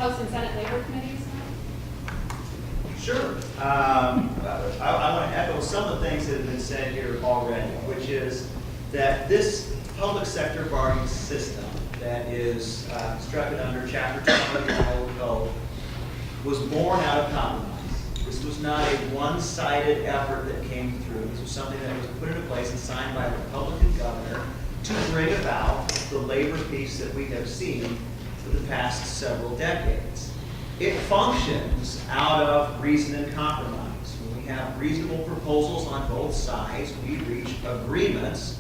House and Senate Labor Committees? Sure. I want to echo some of the things that have been said here already, which is that this public sector bargaining system that is constructed under Chapter 2 of the Iowa Code was born out of compromise. This was not a one-sided effort that came through. This was something that was put into place and signed by a Republican governor to bring about the labor peace that we have seen for the past several decades. It functions out of reason and compromise. When we have reasonable proposals on both sides, we reach agreements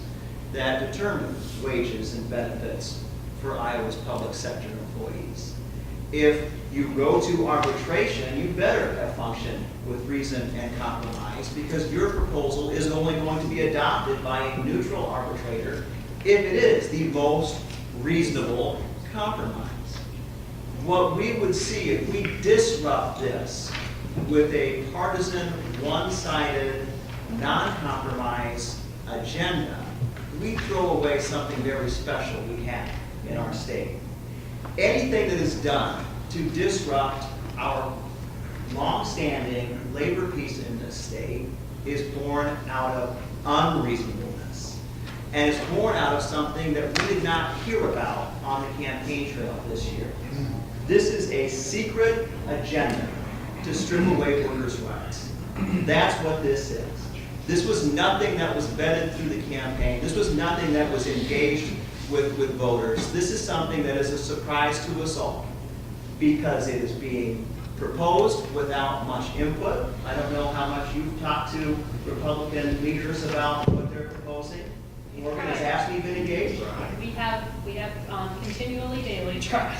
that determine wages and benefits for Iowa's public sector employees. If you go to arbitration, you better have functioned with reason and compromise, because your proposal is only going to be adopted by a neutral arbitrator if it is the most reasonable compromise. What we would see if we disrupt this with a partisan, one-sided, non-compromise agenda, we throw away something very special we have in our state. Anything that is done to disrupt our long-standing labor peace in this state is born out of unreasonableness. And it's born out of something that we did not hear about on the campaign trail this year. This is a secret agenda to strip away workers' rights. That's what this is. This was nothing that was vetted through the campaign. This was nothing that was engaged with voters. This is something that is a surprise to us all, because it is being proposed without much input. I don't know how much you've talked to Republican leaders about what they're proposing. Morgan, has AFSCME been engaged? We have continually, daily tried.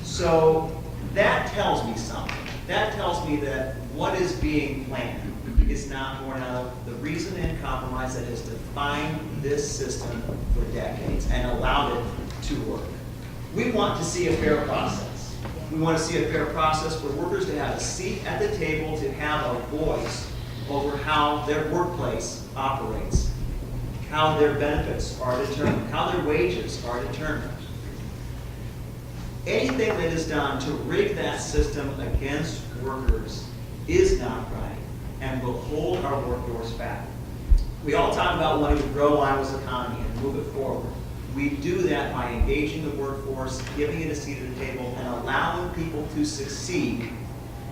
So that tells me something. That tells me that what is being planned is not born out of the reason and compromise that has defined this system for decades and allowed it to work. We want to see a fair process. We want to see a fair process for workers to have a seat at the table, to have a voice over how their workplace operates, how their benefits are determined, how their wages are determined. Anything that is done to rig that system against workers is not right and will hold our workforce back. We all talk about wanting to grow Iowa's economy and move it forward. We do that by engaging the workforce, giving it a seat at the table, and allowing people to succeed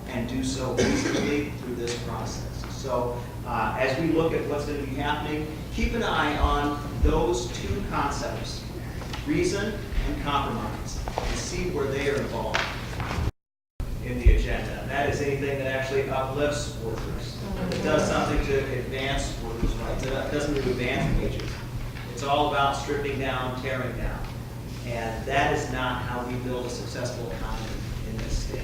and do so reasonably through this process. So as we look at what's going to be happening, keep an eye on those two concepts, reason and compromise, and see where they are involved in the agenda. And that is anything that actually uplifts workers. It does something to advance workers' rights. It doesn't do advance wages. It's all about stripping down, tearing down. And that is not how we build a successful economy in this state.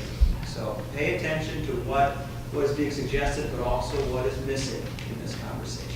So pay attention to what is being suggested, but also what is missing in this conversation.